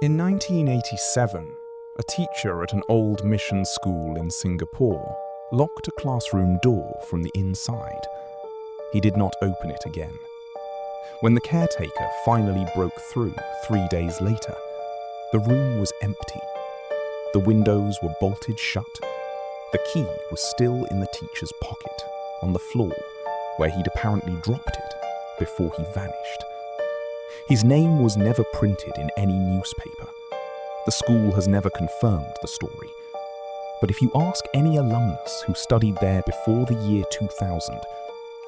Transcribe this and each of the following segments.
In 1987, a teacher at an old mission school in Singapore locked a classroom door from the inside. He did not open it again. When the caretaker finally broke through 3 days later, the room was empty. The windows were bolted shut. The key was still in the teacher's pocket, on the floor, where he'd apparently dropped it before he vanished. His name was never printed in any newspaper. The school has never confirmed the story. But if you ask any alumnus who studied there before the year 2000,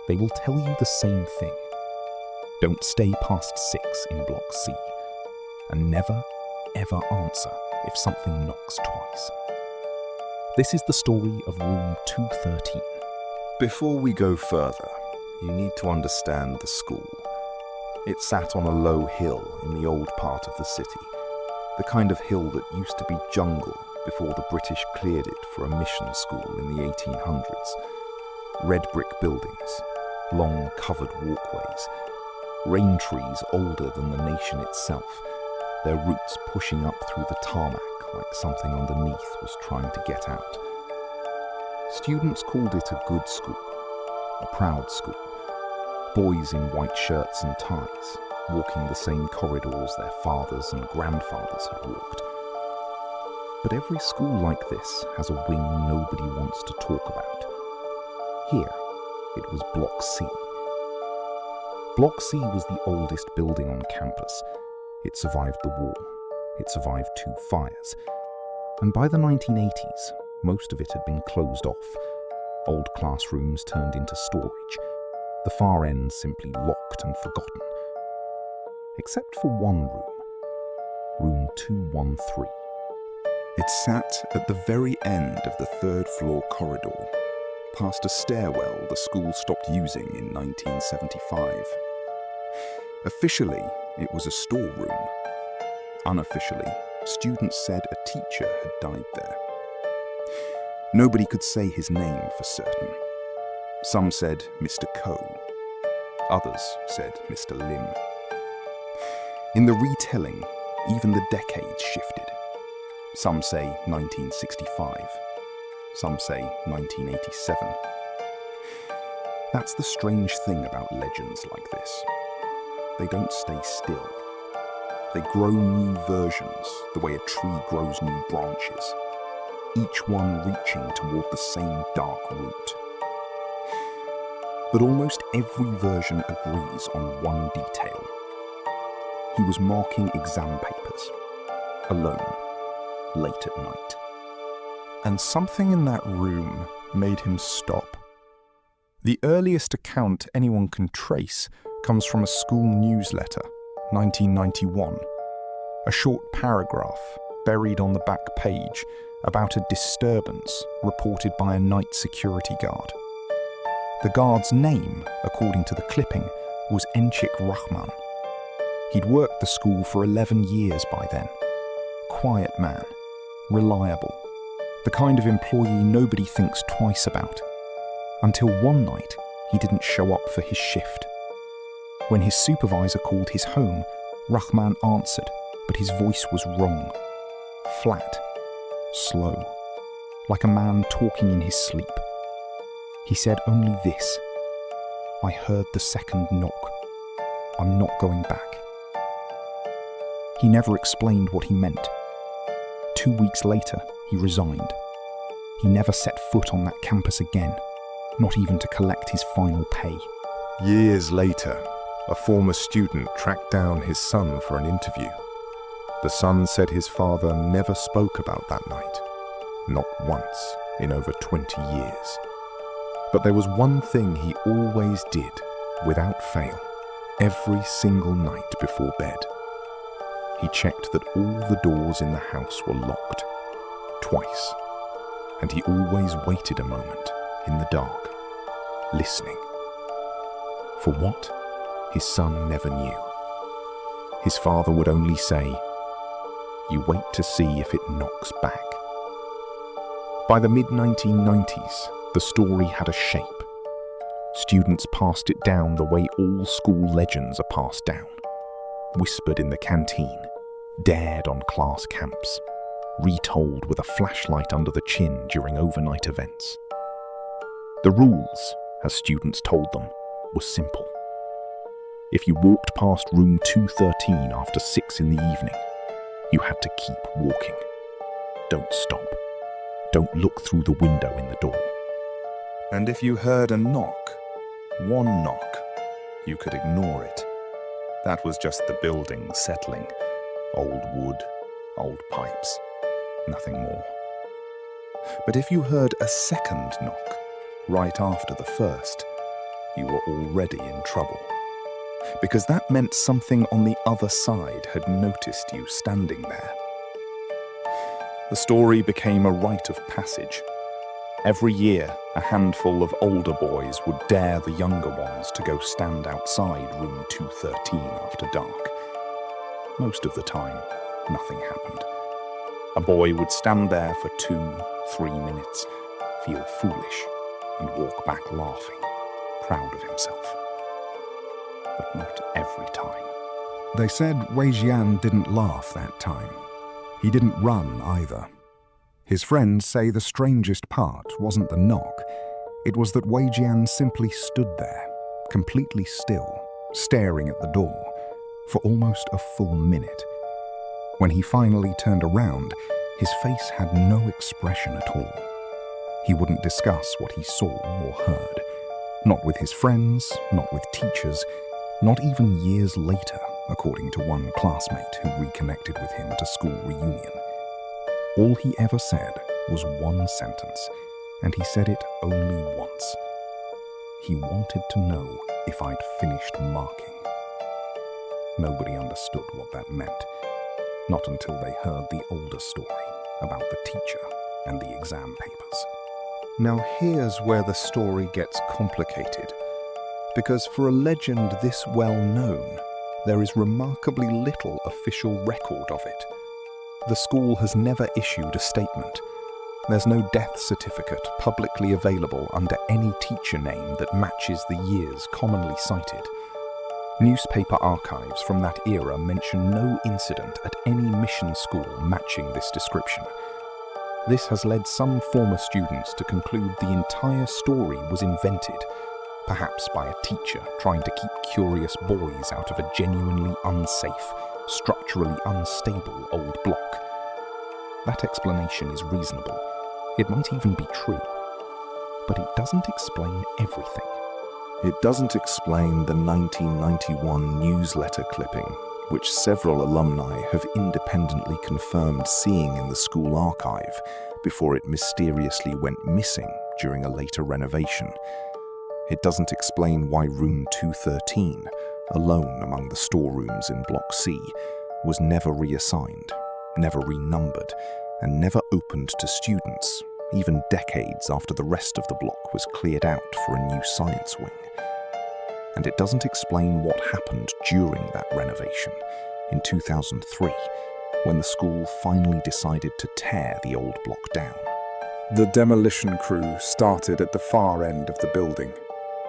they will tell you the same thing. Don't stay past 6 in Block C, and never, ever answer if something knocks twice. This is the story of Room 213. Before we go further, you need to understand the school. It sat on a low hill in the old part of the city, the kind of hill that used to be jungle before the British cleared it for a mission school in the 1800s. Red brick buildings, long covered walkways, rain trees older than the nation itself, their roots pushing up through the tarmac like something underneath was trying to get out. Students called it a good school, a proud school. Boys in white shirts and ties, walking the same corridors their fathers and grandfathers had walked. But every school like this has a wing nobody wants to talk about. Here, it was Block C. Block C was the oldest building on campus. It survived the war. It survived 2 fires. And by the 1980s, most of it had been closed off. Old classrooms turned into storage. The far end simply locked and forgotten. Except for one room. Room 213. It sat at the very end of the 3rd floor corridor, past a stairwell the school stopped using in 1975. Officially, it was a storeroom. Unofficially, students said a teacher had died there. Nobody could say his name for certain. Some said Mr. Coe. Others said Mr. Lim. In the retelling, even the decades shifted. Some say 1965. Some say 1987. That's the strange thing about legends like this. They don't stay still. They grow new versions, the way a tree grows new branches, each one reaching toward the same dark root. But almost every version agrees on one detail. He was marking exam papers, alone, late at night. And something in that room made him stop. The earliest account anyone can trace comes from a school newsletter, 1991. A short paragraph buried on the back page about a disturbance reported by a night security guard. The guard's name, according to the clipping, was Enchik Rahman. He'd worked the school for 11 years by then. Quiet man, reliable, the kind of employee nobody thinks twice about. Until one night, he didn't show up for his shift. When his supervisor called his home, Rahman answered, but his voice was wrong. Flat, slow, like a man talking in his sleep. He said only this: "I heard the second knock. I'm not going back." He never explained what he meant. 2 weeks later, he resigned. He never set foot on that campus again, not even to collect his final pay. Years later, a former student tracked down his son for an interview. The son said his father never spoke about that night, not once in over 20 years. But there was one thing he always did, without fail, every single night before bed. He checked that all the doors in the house were locked, twice, and he always waited a moment in the dark, listening. For what? His son never knew. His father would only say, "You wait to see if it knocks back." By the mid-1990s, the story had a shape. Students passed it down the way all school legends are passed down, whispered in the canteen, dared on class camps, retold with a flashlight under the chin during overnight events. The rules, as students told them, were simple. If you walked past room 213 after 6 in the evening, you had to keep walking. Don't stop. Don't look through the window in the door. And if you heard a knock, one knock, you could ignore it. That was just the building settling. Old wood, old pipes, nothing more. But if you heard a second knock, right after the first, you were already in trouble. Because that meant something on the other side had noticed you standing there. The story became a rite of passage. Every year, a handful of older boys would dare the younger ones to go stand outside room 213 after dark. Most of the time, nothing happened. A boy would stand there for 2-3 minutes, feel foolish, and walk back laughing, proud of himself. But not every time. They said Wei Jian didn't laugh that time. He didn't run either. His friends say the strangest part wasn't the knock. It was that Wei Jian simply stood there, completely still, staring at the door, for almost a full minute. When he finally turned around, his face had no expression at all. He wouldn't discuss what he saw or heard. Not with his friends, not with teachers, not even years later, according to one classmate who reconnected with him at a school reunion. All he ever said was one sentence, and he said it only once. He wanted to know if I'd finished marking. Nobody understood what that meant, not until they heard the older story about the teacher and the exam papers. Now here's where the story gets complicated, because for a legend this well known, there is remarkably little official record of it. The school has never issued a statement. There's no death certificate publicly available under any teacher name that matches the years commonly cited. Newspaper archives from that era mention no incident at any mission school matching this description. This has led some former students to conclude the entire story was invented, perhaps by a teacher trying to keep curious boys out of a genuinely unsafe, structurally unstable old block. That explanation is reasonable. It might even be true. But it doesn't explain everything. It doesn't explain the 1991 newsletter clipping, which several alumni have independently confirmed seeing in the school archive before it mysteriously went missing during a later renovation. It doesn't explain why room 213, alone among the storerooms in Block C, was never reassigned, never renumbered, and never opened to students, even decades after the rest of the block was cleared out for a new science wing. And it doesn't explain what happened during that renovation in 2003, when the school finally decided to tear the old block down. The demolition crew started at the far end of the building,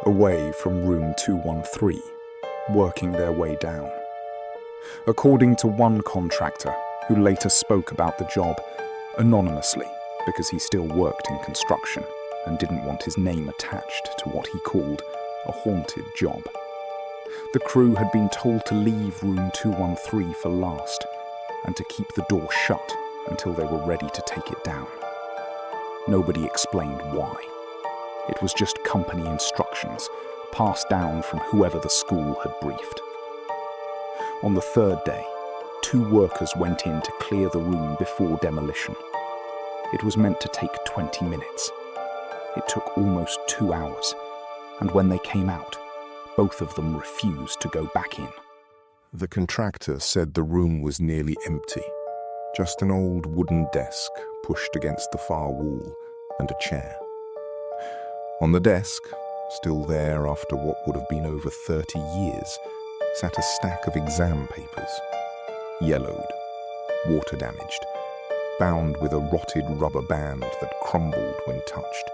away from room 213, working their way down. According to one contractor, who later spoke about the job anonymously because he still worked in construction and didn't want his name attached to what he called a haunted job. The crew had been told to leave room 213 for last and to keep the door shut until they were ready to take it down. Nobody explained why. It was just company instructions passed down from whoever the school had briefed. On the third day, 2 workers went in to clear the room before demolition. It was meant to take 20 minutes. It took almost 2 hours, and when they came out, both of them refused to go back in. The contractor said the room was nearly empty. Just an old wooden desk pushed against the far wall and a chair. On the desk, still there after what would have been over 30 years, sat a stack of exam papers. Yellowed, water damaged, bound with a rotted rubber band that crumbled when touched.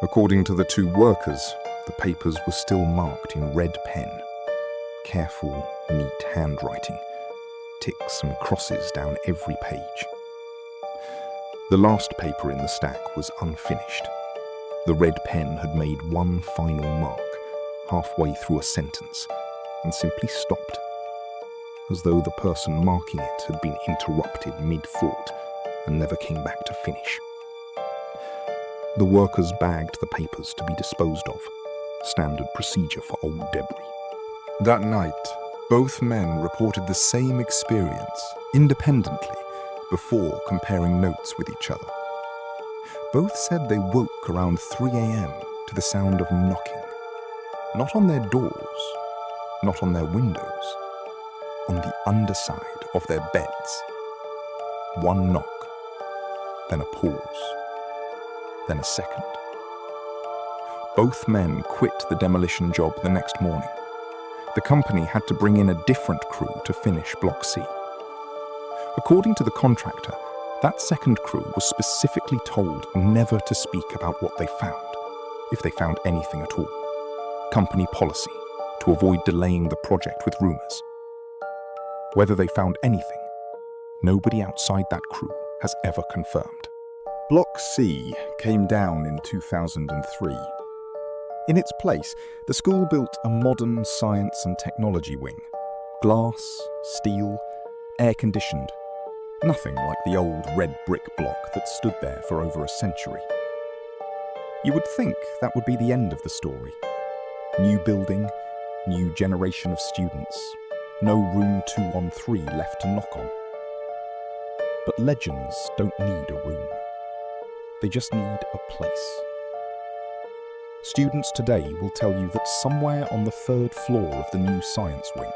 According to the 2 workers, the papers were still marked in red pen. Careful, neat handwriting. ticks and crosses down every page. The last paper in the stack was unfinished. The red pen had made one final mark, halfway through a sentence, and simply stopped, as though the person marking it had been interrupted mid-thought and never came back to finish. The workers bagged the papers to be disposed of, standard procedure for old debris. That night, both men reported the same experience, independently, before comparing notes with each other. Both said they woke around 3 a.m. to the sound of knocking. Not on their doors, not on their windows, on the underside of their beds. One knock, then a pause, then a second. Both men quit the demolition job the next morning. The company had to bring in a different crew to finish Block C. According to the contractor, that second crew was specifically told never to speak about what they found, if they found anything at all. Company policy, to avoid delaying the project with rumors. Whether they found anything, nobody outside that crew has ever confirmed. Block C came down in 2003. In its place, the school built a modern science and technology wing. Glass, steel, air-conditioned. Nothing like the old red brick block that stood there for over a century. You would think that would be the end of the story. New building, new generation of students, no room 213 left to knock on. But legends don't need a room. They just need a place. Students today will tell you that somewhere on the 3rd floor of the new science wing,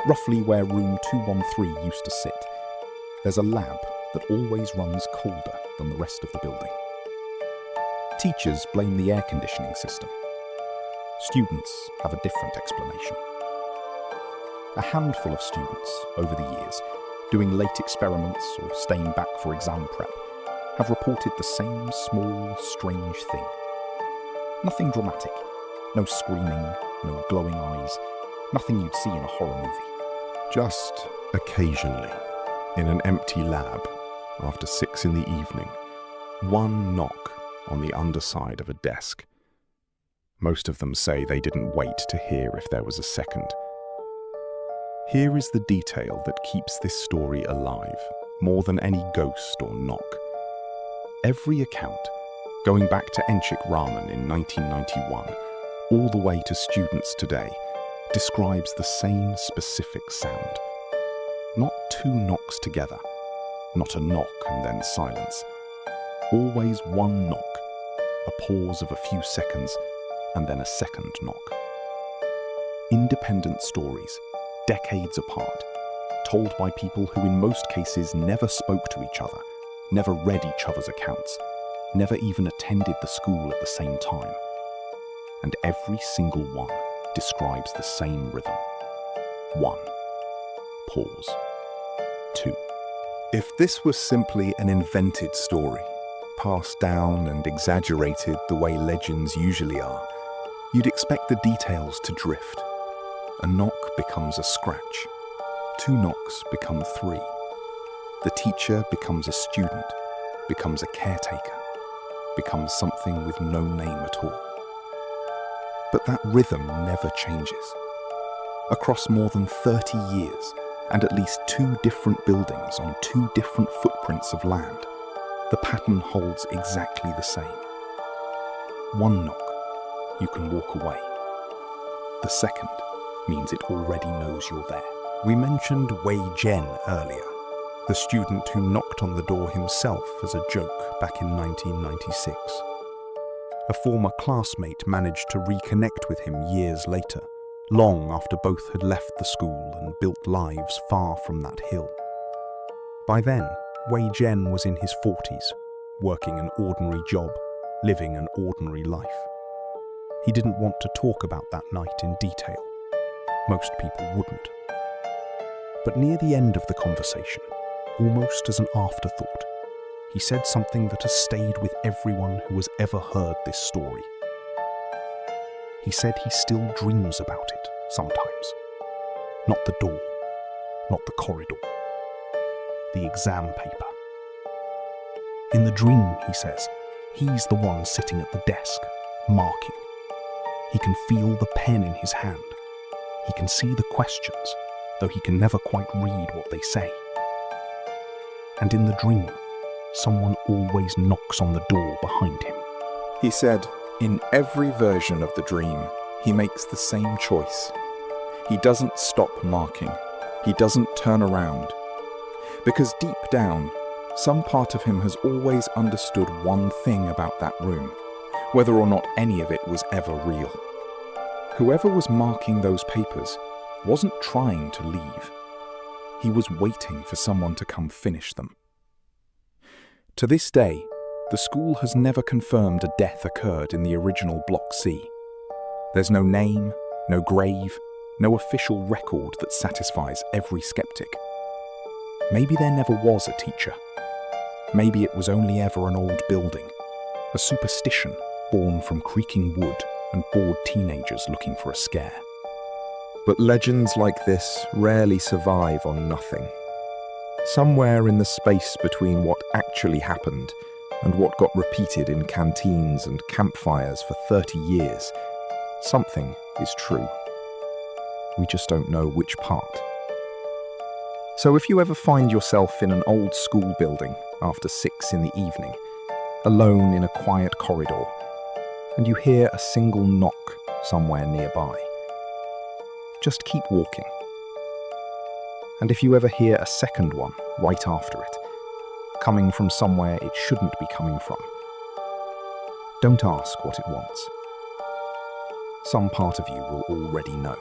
roughly where room 213 used to sit, there's a lab that always runs colder than the rest of the building. Teachers blame the air conditioning system. Students have a different explanation. A handful of students, over the years, doing late experiments or staying back for exam prep, have reported the same small, strange thing. Nothing dramatic, no screaming, no glowing eyes, nothing you'd see in a horror movie. Just occasionally, in an empty lab, after 6 in the evening, one knock on the underside of a desk. Most of them say they didn't wait to hear if there was a second. Here is the detail that keeps this story alive, more than any ghost or knock. Every account, going back to Enchik Rahman in 1991, all the way to students today, describes the same specific sound. Not 2 knocks together, not a knock and then silence. Always one knock, a pause of a few seconds, and then a second knock. Independent stories, decades apart, told by people who in most cases never spoke to each other, never read each other's accounts, never even attended the school at the same time. And every single one describes the same rhythm. 1. Pause. 2. If this was simply an invented story, passed down and exaggerated the way legends usually are, you'd expect the details to drift. A knock becomes a scratch. 2 knocks become 3. The teacher becomes a student, becomes a caretaker, becomes something with no name at all. But that rhythm never changes. Across more than 30 years, and at least 2 different buildings on 2 different footprints of land, the pattern holds exactly the same. 1 knock, you can walk away. The second means it already knows you're there. We mentioned Wei Zhen earlier, the student who knocked on the door himself as a joke back in 1996. A former classmate managed to reconnect with him years later, long after both had left the school and built lives far from that hill. By then, Wei Zhen was in his 40s, working an ordinary job, living an ordinary life. He didn't want to talk about that night in detail. Most people wouldn't. But near the end of the conversation, almost as an afterthought, he said something that has stayed with everyone who has ever heard this story. He said he still dreams about it sometimes. Not the door, not the corridor, the exam paper. In the dream, he says, he's the one sitting at the desk, marking. He can feel the pen in his hand. He can see the questions, though he can never quite read what they say. And in the dream, someone always knocks on the door behind him. He said, in every version of the dream, he makes the same choice. He doesn't stop marking. He doesn't turn around. Because deep down, some part of him has always understood one thing about that room, whether or not any of it was ever real. Whoever was marking those papers wasn't trying to leave. He was waiting for someone to come finish them. To this day, the school has never confirmed a death occurred in the original Block C. There's no name, no grave, no official record that satisfies every skeptic. Maybe there never was a teacher. Maybe it was only ever an old building, a superstition born from creaking wood and bored teenagers looking for a scare. But legends like this rarely survive on nothing. Somewhere in the space between what actually happened and what got repeated in canteens and campfires for 30 years, something is true. We just don't know which part. So if you ever find yourself in an old school building after 6 in the evening, alone in a quiet corridor, and you hear a single knock somewhere nearby, just keep walking. And if you ever hear a second one right after it, coming from somewhere it shouldn't be coming from, don't ask what it wants. Some part of you will already know.